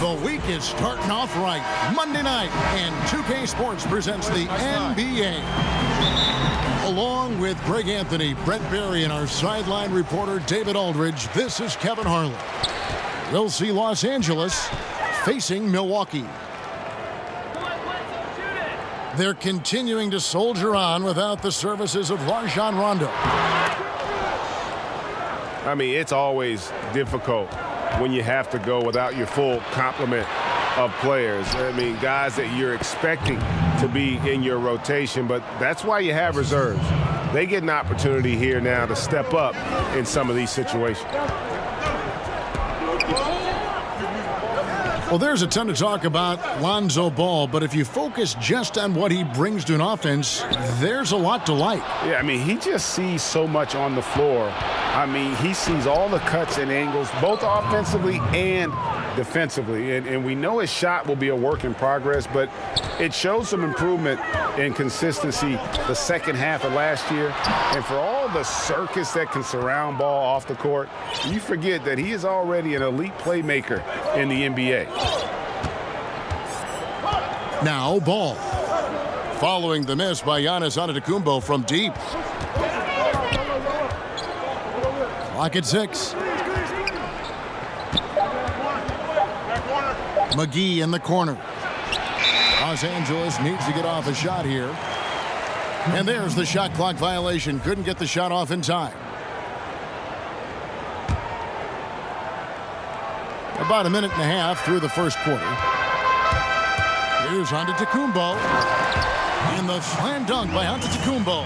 The week is starting off right. Monday night, and 2K Sports presents the NBA. Along with Greg Anthony, Brett Berry, and our sideline reporter David Aldridge, this is Kevin Harlan. We'll see Los Angeles facing Milwaukee. They're continuing to soldier on without the services of Rajon Rondo. I mean, it's always difficult when you have to go without your full complement of players. I mean, guys that you're expecting to be in your rotation, but that's why you have reserves. They get an opportunity here now to step up in some of these situations. Well, there's a ton to talk about Lonzo Ball, but if you focus just on what he brings to an offense, there's a lot to like. Yeah, I mean, he just sees so much on the floor. I mean, he sees all the cuts and angles, both offensively and defensively. And we know his shot will be a work in progress, but it shows some improvement in consistency the second half of last year. And for all the circus that can surround Ball off the court, you forget that he is already an elite playmaker in the NBA. Now Ball. Following the miss by Giannis Antetokounmpo from deep. Clock at 6. McGee in the corner. Los Angeles needs to get off a shot here. And there's the shot clock violation. Couldn't get the shot off in time. About a minute and a half through the first quarter. Here's Antetokounmpo. And the slam dunk by Antetokounmpo.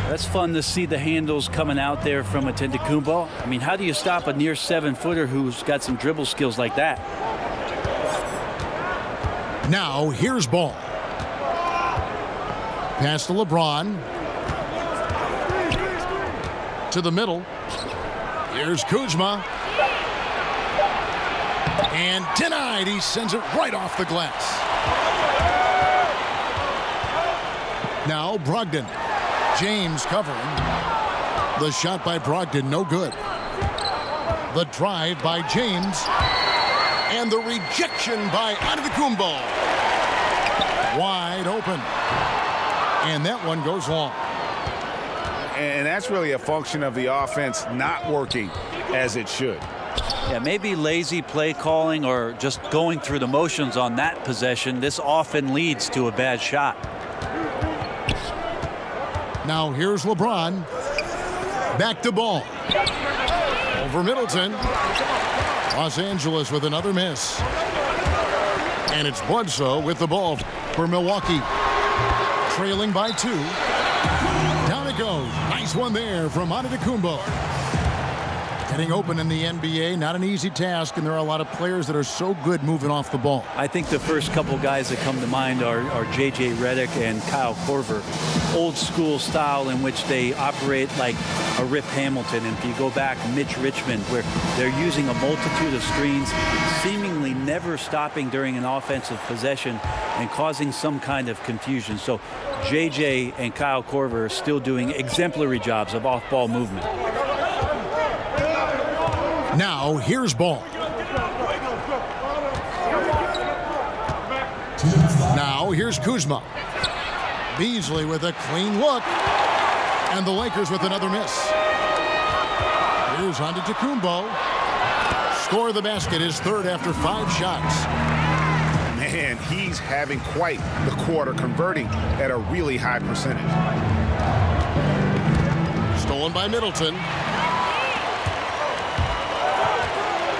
That's fun to see the handles coming out there from Antetokounmpo. I mean, how do you stop a near 7-footer who's got some dribble skills like that? Now, here's Ball. Pass to LeBron. To the middle. Here's Kuzma. And denied. He sends it right off the glass. Now Brogdon. James covering. The shot by Brogdon, no good. The drive by James. And the rejection by Antetokounmpo. Wide open. And that one goes long. And that's really a function of the offense not working as it should. Yeah, maybe lazy play calling or just going through the motions on that possession. This often leads to a bad shot. Now here's LeBron. Back to Ball. Over Middleton. Los Angeles with another miss. And it's Bledsoe with the ball for Milwaukee. Trailing by 2. Down it goes. Nice one there from Antetokounmpo. Getting open in the NBA, not an easy task, and there are a lot of players that are so good moving off the ball. I think the first couple guys that come to mind are J.J. Redick and Kyle Korver. Old school style in which they operate like a Rip Hamilton. And if you go back, Mitch Richmond, where they're using a multitude of screens, seemingly never stopping during an offensive possession and causing some kind of confusion. So J.J. and Kyle Korver are still doing exemplary jobs of off-ball movement. Now, here's Ball. Now, here's Kuzma. Beasley with a clean look. And the Lakers with another miss. Here's Antetokounmpo. Score the basket, his third after 5 shots. Man, he's having quite the quarter, converting at a really high percentage. Stolen by Middleton.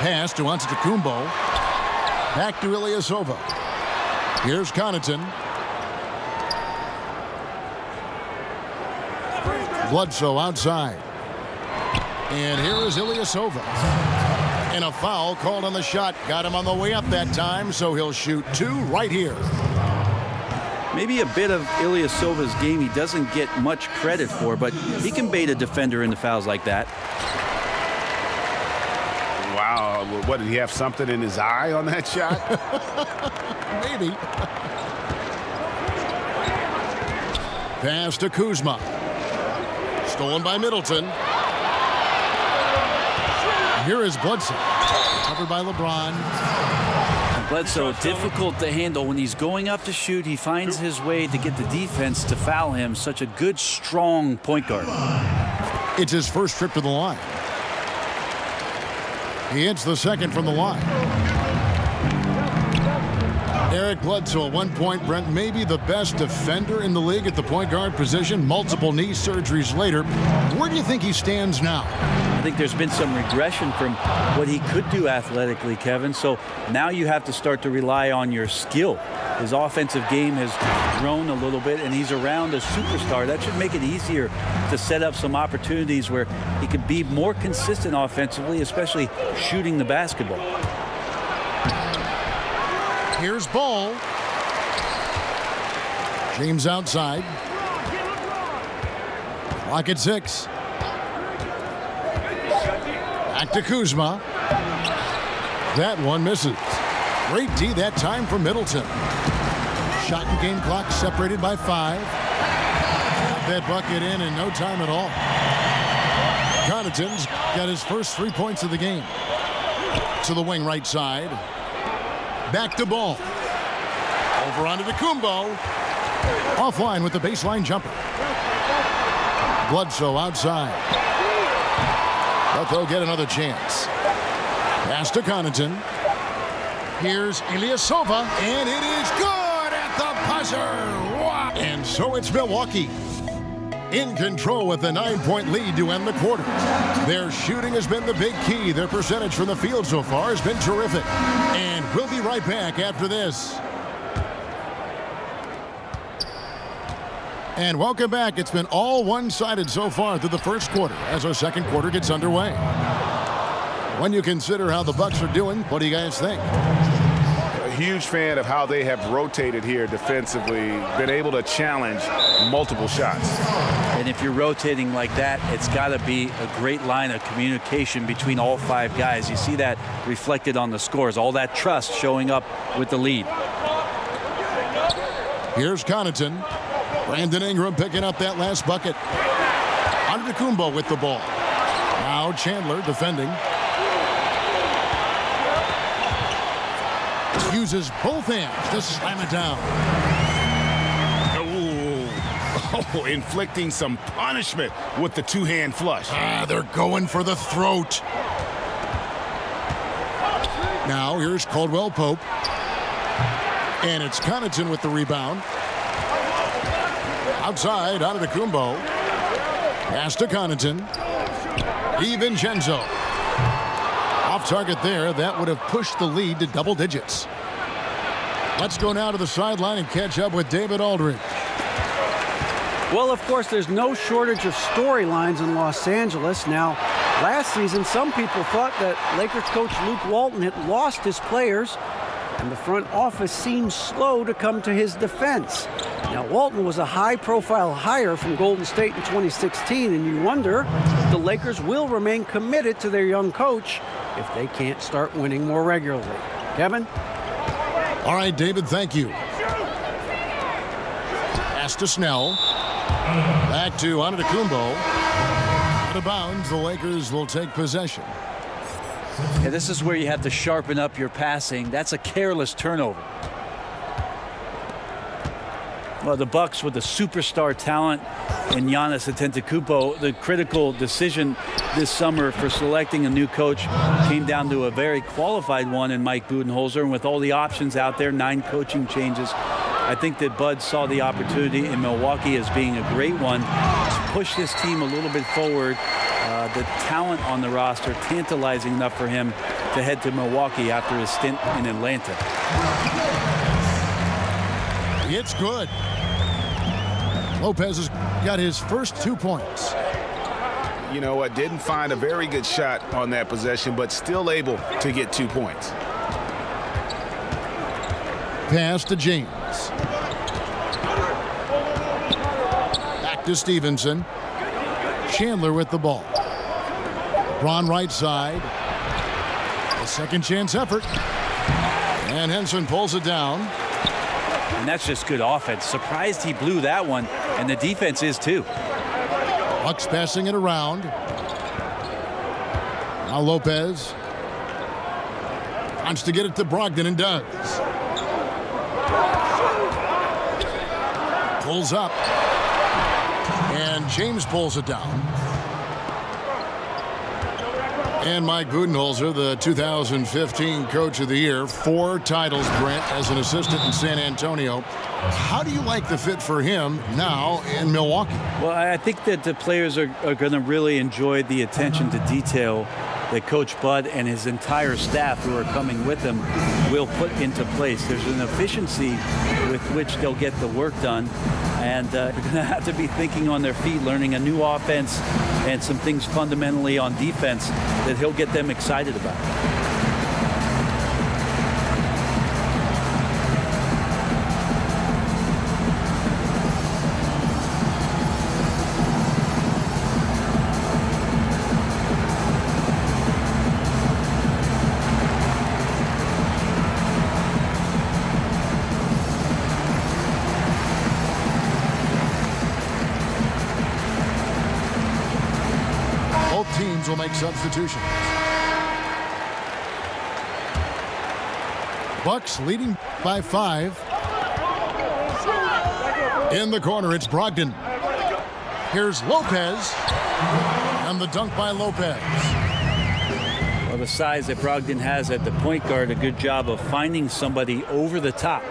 Pass to Antetokounmpo. Back to Ilyasova. Here's Connaughton. Bledsoe outside. And here is Ilyasova. And a foul called on the shot. Got him on the way up that time, so he'll shoot 2 right here. Maybe a bit of Ilyasova's game he doesn't get much credit for, but he can bait a defender into fouls like that. Wow, what, did he have something in his eye on that shot? Maybe. Pass to Kuzma. Stolen by Middleton. Here is Bledsoe. Covered by LeBron. Bledsoe, difficult to handle when he's going up to shoot. He finds his way to get the defense to foul him. Such a good, strong point guard. It's his first trip to the line. He hits the second from the line. Eric Bledsoe, at one point, Brent, maybe the best defender in the league at the point guard position. Multiple knee surgeries later. Where do you think he stands now? I think there's been some regression from what he could do athletically, Kevin. So now you have to start to rely on your skill. His offensive game has grown a little bit, and he's around a superstar. That should make it easier to set up some opportunities where he could be more consistent offensively, especially shooting the basketball. Here's Ball. James outside. Clock at 6. Back to Kuzma. That one misses. Great D that time for Middleton. Shot and game clock separated by 5. Got that bucket in no time at all. Connaughton's got his first 3 points of the game. To the wing right side. Back to Ball. Over onto Kumbo. Offline with the baseline jumper. Bledsoe outside. But they'll get another chance. Pass to Connaughton. Here's Ilyasova, and it is good at the buzzer. Wow. And so it's Milwaukee in control with a 9-point lead to end the quarter. Their shooting has been the big key. Their percentage from the field so far has been terrific. And we'll be right back after this. And welcome back. It's been all one-sided so far through the first quarter as our second quarter gets underway. When you consider how the Bucks are doing, what do you guys think? A huge fan of how they have rotated here defensively, been able to challenge multiple shots. And if you're rotating like that, it's got to be a great line of communication between all 5 guys. You see that reflected on the scores, all that trust showing up with the lead. Here's Connaughton. Brandon Ingram picking up that last bucket. Antetokounmpo with the ball. Now Chandler defending. Uses both hands to slam it down. Oh, inflicting some punishment with the two-hand flush. They're going for the throat. Now here's Caldwell Pope. And it's Connaughton with the rebound. Outside, Antetokounmpo. Pass to Connaughton. DiVincenzo. Off target there. That would have pushed the lead to double digits. Let's go now to the sideline and catch up with David Aldridge. Well, of course, there's no shortage of storylines in Los Angeles. Now, last season, some people thought that Lakers coach Luke Walton had lost his players, and the front office seemed slow to come to his defense. Now, Walton was a high-profile hire from Golden State in 2016, and you wonder if the Lakers will remain committed to their young coach if they can't start winning more regularly. Kevin? All right, David, thank you. Pass to Snell. Back to Antetokounmpo. Out of bounds, the Lakers will take possession. Yeah, this is where you have to sharpen up your passing. That's a careless turnover. Well, the Bucks with the superstar talent in Giannis Antetokounmpo, the critical decision this summer for selecting a new coach came down to a very qualified one in Mike Budenholzer. And with all the options out there, 9 coaching changes, I think that Bud saw the opportunity in Milwaukee as being a great one to push this team a little bit forward. The talent on the roster tantalizing enough for him to head to Milwaukee after his stint in Atlanta. It's good. Lopez has got his first 2 points. You know what? Didn't find a very good shot on that possession, but still able to get 2 points. Pass to James. Back to Stevenson. Chandler with the ball. Ron right side. A second chance effort. And Henson pulls it down. And that's just good offense. Surprised he blew that one, and the defense is too. Bucks passing it around. Now Lopez. Wants to get it to Brogdon and does. Pulls up. And James pulls it down. And Mike Budenholzer, the 2015 Coach of the Year. 4 titles, Brent, as an assistant in San Antonio. How do you like the fit for him now in Milwaukee? Well, I think that the players are going to really enjoy the attention to detail that Coach Bud and his entire staff who are coming with him will put into place. There's an efficiency with which they'll get the work done, and they're going to have to be thinking on their feet, learning a new offense and some things fundamentally on defense that he'll get them excited about. Teams will make substitutions. Bucks leading by 5. In the corner, it's Brogdon. Here's Lopez. And the dunk by Lopez. Well, the size that Brogdon has at the point guard, a good job of finding somebody over the top.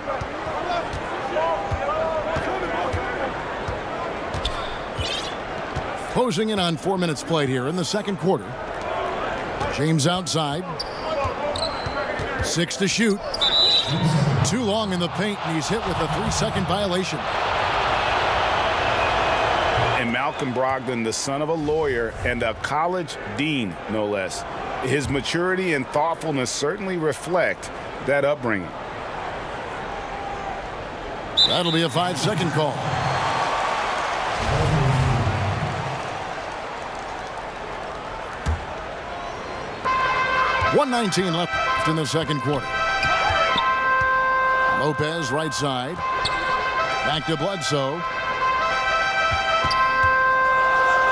Closing in on 4 minutes played here in the second quarter. James outside. 6 to shoot. Too long in the paint, and he's hit with a 3-second violation. And Malcolm Brogdon, the son of a lawyer and a college dean, no less. His maturity and thoughtfulness certainly reflect that upbringing. That'll be a 5-second call. .119 left in the second quarter. Lopez right side. Back to Bledsoe.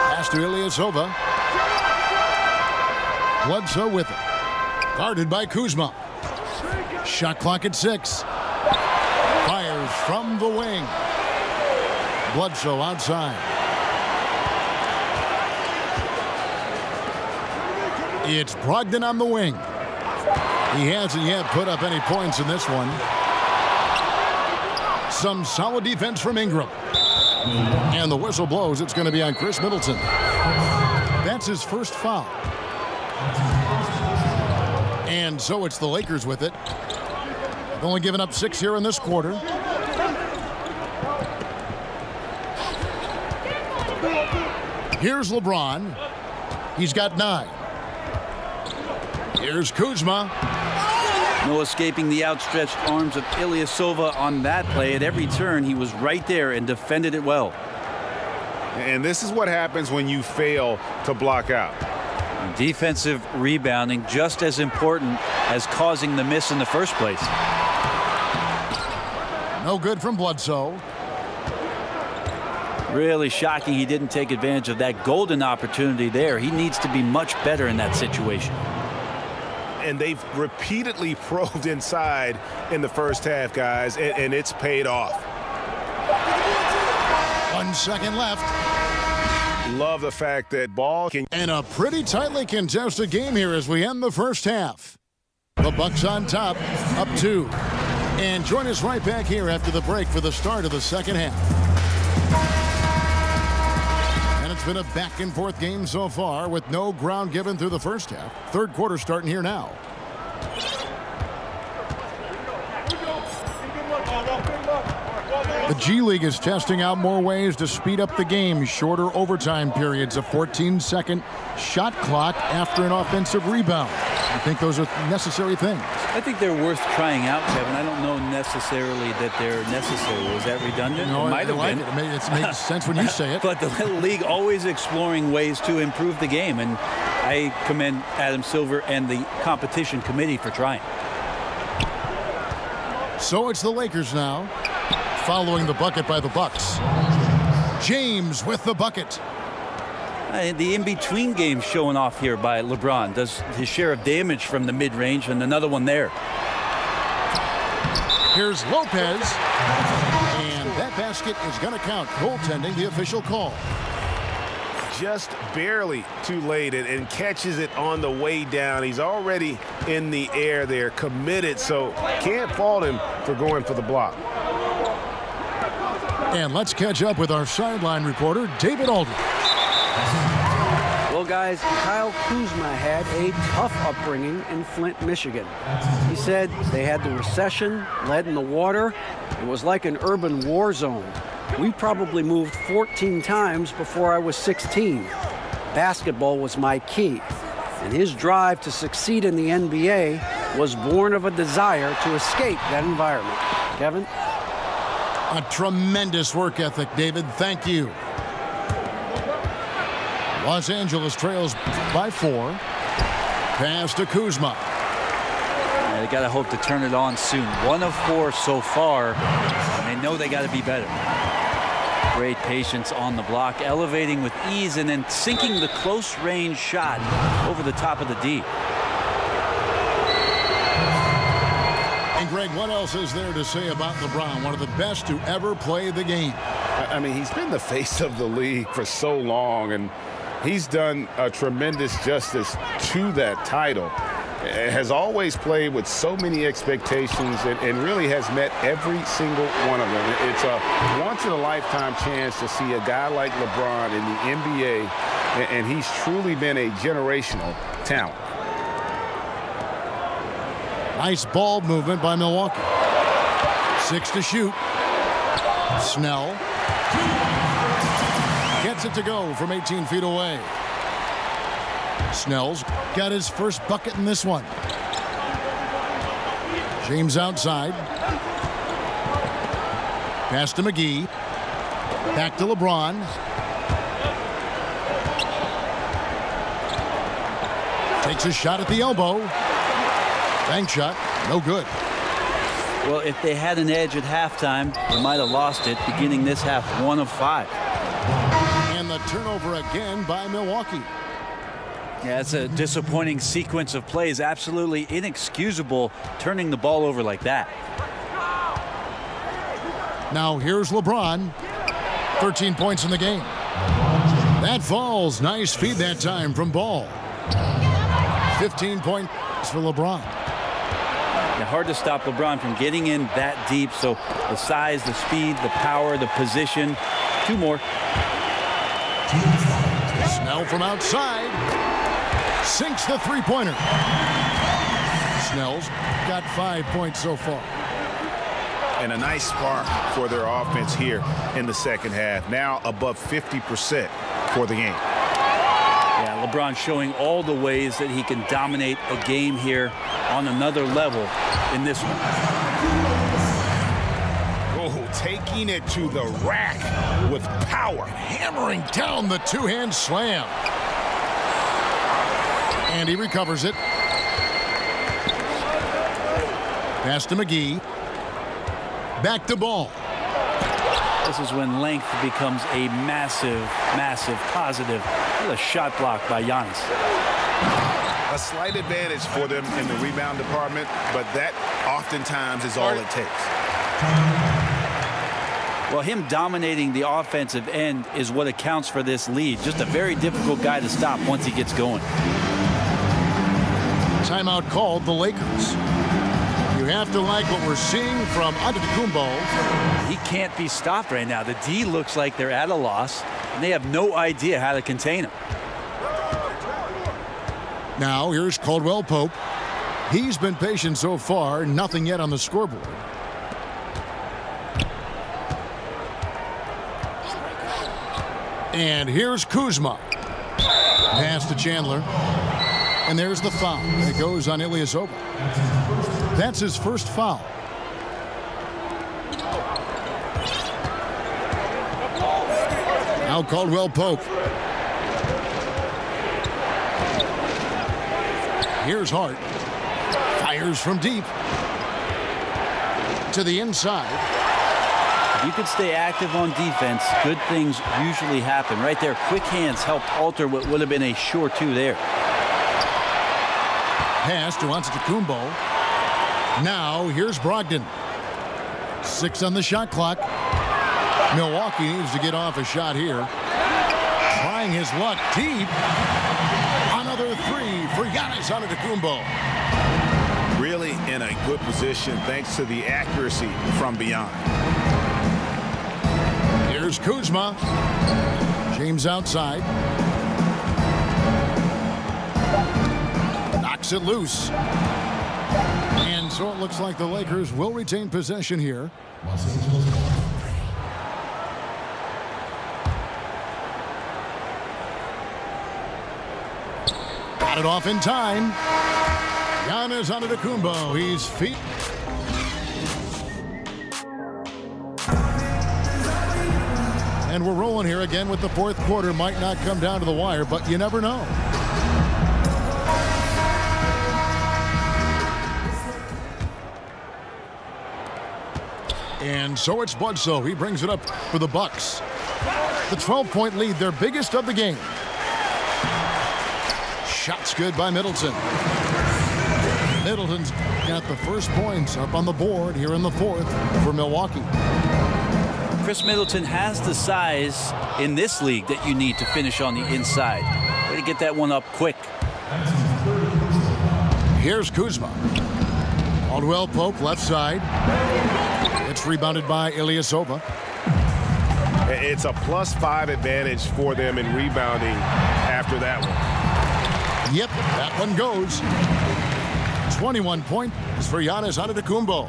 Pass to Ilyasova. Bledsoe with it. Guarded by Kuzma. Shot clock at 6. Fires from the wing. Bledsoe outside. It's Brogdon on the wing. He hasn't yet put up any points in this one. Some solid defense from Ingram. And the whistle blows. It's going to be on Chris Middleton. That's his first foul. And so it's the Lakers with it. They've only given up 6 here in this quarter. Here's LeBron. He's got 9. Here's Kuzma. No escaping the outstretched arms of Ilyasova on that play. At every turn, he was right there and defended it well. And this is what happens when you fail to block out. Defensive rebounding just as important as causing the miss in the first place. No good from Bledsoe. Really shocking he didn't take advantage of that golden opportunity there. He needs to be much better in that situation. And they've repeatedly probed inside in the first half, guys, and it's paid off. 1 second left. Love the fact that ball can... And a pretty tightly contested game here as we end the first half. The Bucks on top, up 2. And join us right back here after the break for the start of the second half. And it's been a back-and-forth game so far with no ground given through the first half. Third quarter starting here now. The G League is testing out more ways to speed up the game. Shorter overtime periods, a 14-second shot clock after an offensive rebound. I think those are necessary things. I think they're worth trying out, Kevin. I don't know necessarily that they're necessary. Was that redundant? No, it might have been. It makes sense when you say it. But the league always exploring ways to improve the game, and I commend Adam Silver and the competition committee for trying. So it's the Lakers now, following the bucket by the Bucks. James with the bucket. The in-between game showing off here by LeBron. Does his share of damage from the mid-range, and another one there. Here's Lopez. And that basket is going to count. Goaltending, the official call. Just barely too late and catches it on the way down. He's already in the air there, committed, so can't fault him for going for the block. And let's catch up with our sideline reporter, David Aldridge. Well, guys, Kyle Kuzma had a tough upbringing in Flint, Michigan. He said they had the recession, lead in the water. It was like an urban war zone. We probably moved 14 times before I was 16. Basketball was my key, and his drive to succeed in the NBA was born of a desire to escape that environment. Kevin? A tremendous work ethic, David. Thank you. Los Angeles trails by 4. Pass to Kuzma. Yeah, they got to hope to turn it on soon. 1 of 4 so far, and they know they got to be better. Great patience on the block, elevating with ease and then sinking the close-range shot over the top of the D. And Greg, what else is there to say about LeBron? One of the best to ever play the game. I mean, he's been the face of the league for so long, and he's done a tremendous justice to that title. Has always played with so many expectations and really has met every single one of them. It's a once-in-a-lifetime chance to see a guy like LeBron in the NBA, and he's truly been a generational talent. Nice ball movement by Milwaukee. 6 to shoot. Snell gets it to go from 18 feet away. Snell's got his first bucket in this one. James outside. Pass to McGee. Back to LeBron. Takes a shot at the elbow. Bank shot, no good. Well, if they had an edge at halftime, they might have lost it, beginning this half 1 of 5. And the turnover again by Milwaukee. Yeah, it's a disappointing sequence of plays. Absolutely inexcusable turning the ball over like that. Now here's LeBron. 13 points in the game. That falls. Nice feed that time from Ball. 15 points for LeBron. Yeah, hard to stop LeBron from getting in that deep. So the size, the speed, the power, the position. 2 more. Snell from outside. Sinks the three-pointer. Snell's got 5 points so far. And a nice spark for their offense here in the second half. Now above 50% for the game. Yeah, LeBron showing all the ways that he can dominate a game here on another level in this one. Oh, taking it to the rack with power. Hammering down the two-hand slam. And he recovers it. Pass to McGee. Back to Ball. This is when length becomes a massive, massive positive. What a shot block by Giannis. A slight advantage for them in the rebound department, but that oftentimes is all it takes. Well, him dominating the offensive end is what accounts for this lead. Just a very difficult guy to stop once he gets going. Timeout called the Lakers. You have to like what we're seeing from Antetokounmpo. He can't be stopped right now. The D looks like they're at a loss, and they have no idea how to contain him. Now here's Caldwell Pope. He's been patient so far. Nothing yet on the scoreboard. And here's Kuzma. Pass to Chandler. And there's the foul. It goes on Ilyasova. That's his first foul. Now Caldwell Pope. Here's Hart. Fires from deep. To the inside. If you can stay active on defense, good things usually happen. Right there, quick hands helped alter what would have been a sure two there. Pass to Antetokounmpo. Now here's Brogdon. 6 on the shot clock. Milwaukee needs to get off a shot here. Trying his luck deep. Another three for Giannis Antetokounmpo. Really in a good position thanks to the accuracy from beyond. Here's Kuzma. James outside. Knocks it loose. And so it looks like the Lakers will retain possession here. Got it off in time. Giannis Antetokounmpo. He's feet. And we're rolling here again with the fourth quarter. Might not come down to the wire, but you never know. And so it's Bledsoe. He brings it up for the Bucks. The 12-point lead, their biggest of the game. Shots good by Middleton. Middleton's got the first points up on the board here in the fourth for Milwaukee. Chris Middleton has the size in this league that you need to finish on the inside. Way to get that one up quick. Here's Kuzma. Caldwell Pope left side. It's rebounded by Ilyasova. It's a +5 advantage for them in rebounding after that one. Yep, that one goes. 21 points for Giannis Antetokounmpo.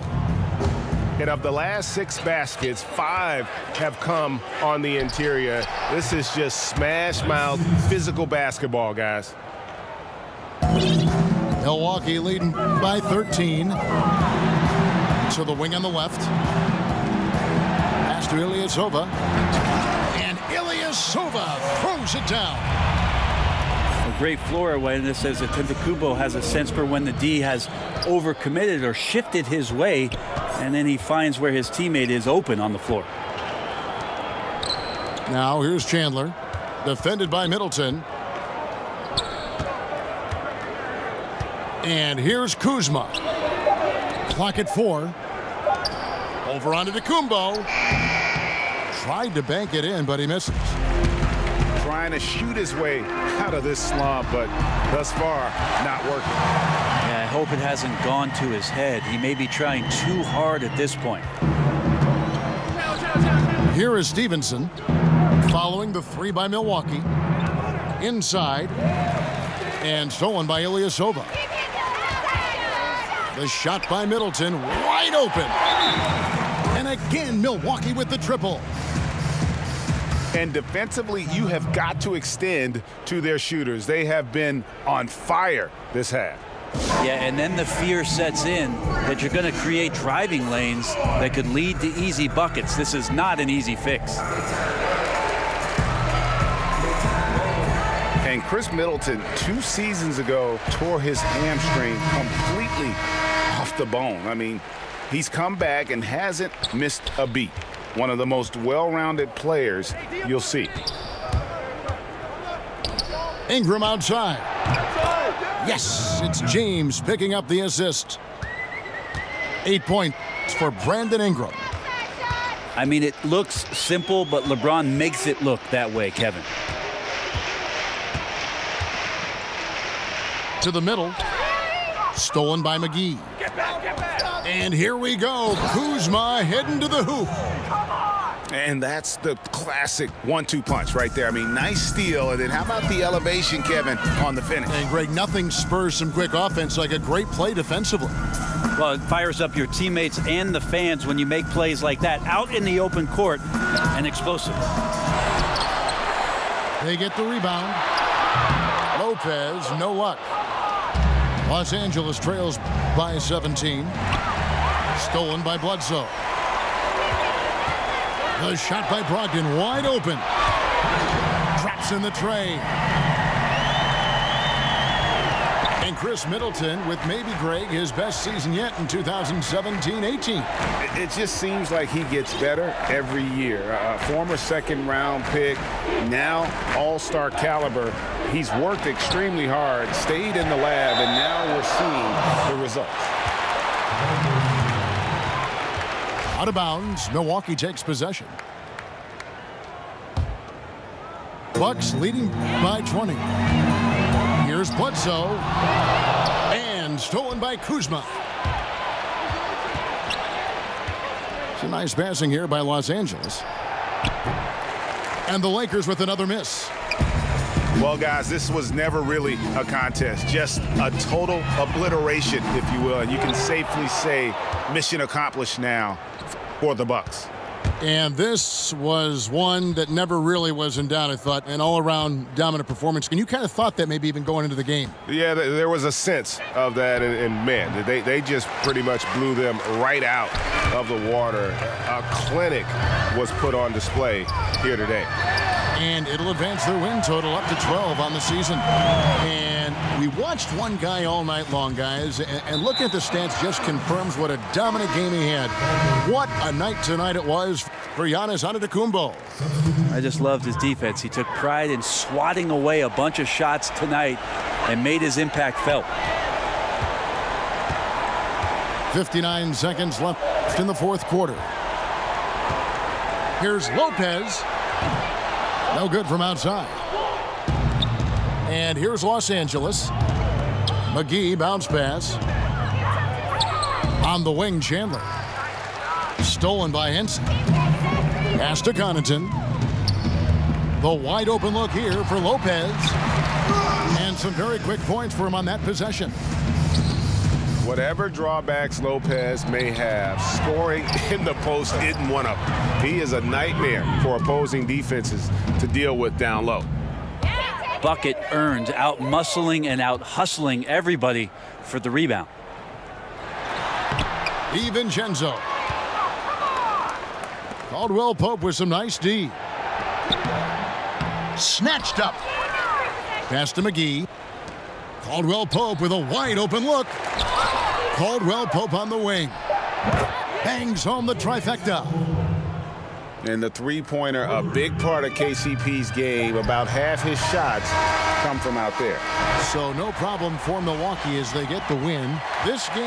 And of the last 6 baskets, 5 have come on the interior. This is just smash-mouth physical basketball, guys. Milwaukee leading by 13. To the wing on the left. Pass to Ilyasova. And Ilyasova throws it down. A great floor awareness says that Antetokounmpo has a sense for when the D has overcommitted or shifted his way, and then he finds where his teammate is open on the floor. Now here's Chandler. Defended by Middleton. And here's Kuzma. Clock at 4. Over onto Antetokounmpo. Tried to bank it in, but he misses. Trying to shoot his way out of this slump, but thus far, not working. Yeah, I hope it hasn't gone to his head. He may be trying too hard at this point. Here is Stevenson. Following the 3 by Milwaukee. Inside. And stolen by Ilyasova. The shot by Middleton, wide open. And again, Milwaukee with the triple. And defensively, you have got to extend to their shooters. They have been on fire this half. Yeah, and then the fear sets in that you're going to create driving lanes that could lead to easy buckets. This is not an easy fix. And Chris Middleton, 2 seasons ago, tore his hamstring completely off the bone. I mean, he's come back and hasn't missed a beat. One of the most well-rounded players you'll see. Ingram outside. Yes, it's James picking up the assist. 8 points for Brandon Ingram. I mean, it looks simple, but LeBron makes it look that way, Kevin. To the middle. Stolen by McGee. And here we go. Kuzma heading to the hoop. And that's the classic 1-2 punch right there. I mean, nice steal. And then how about the elevation, Kevin, on the finish? And Greg, nothing spurs some quick offense like a great play defensively. Well, it fires up your teammates and the fans when you make plays like that out in the open court and explosive. They get the rebound. Lopez, no luck. Los Angeles trails by 17. Stolen by Bledsoe. The shot by Brogdon, wide open. Drops in the tray. And Chris Middleton with maybe, Greg, his best season yet in 2017-18. It just seems like he gets better every year. Former second-round pick, now all-star caliber. He's worked extremely hard, stayed in the lab, and now we're seeing the results. Out of bounds, Milwaukee takes possession. Bucks leading by 20. Here's Bledsoe. And stolen by Kuzma. It's a nice passing here by Los Angeles. And the Lakers with another miss. Well, guys, this was never really a contest, just a total obliteration, if you will. And you can safely say mission accomplished now for the Bucks. And this was one that never really was in doubt, I thought, an all-around dominant performance. And you kind of thought that maybe even going into the game. Yeah, there was a sense of that, and man, they just pretty much blew them right out of the water. A clinic was put on display here today. And it'll advance their win total up to 12 on the season. And we watched one guy all night long, guys, and looking at the stats just confirms what a dominant game he had. What a night tonight it was for Giannis Antetokounmpo. I just loved his defense. He took pride in swatting away a bunch of shots tonight and made his impact felt. 59 seconds left in the fourth quarter. Here's Lopez. No good from outside. And here's Los Angeles. McGee bounce pass. On the wing, Chandler. Stolen by Henson. Pass to Connaughton. The wide open look here for Lopez. And some very quick points for him on that possession. Whatever drawbacks Lopez may have, scoring in the post isn't one of them. He is a nightmare for opposing defenses to deal with down low. Bucket earned, out muscling and out hustling everybody for the rebound. DiVincenzo. Caldwell Pope with some nice D. Snatched up. Pass to McGee. Caldwell Pope with a wide open look. Caldwell Pope on the wing. Bangs home the trifecta. And the three-pointer, a big part of KCP's game. About half his shots come from out there. So no problem for Milwaukee as they get the win. This game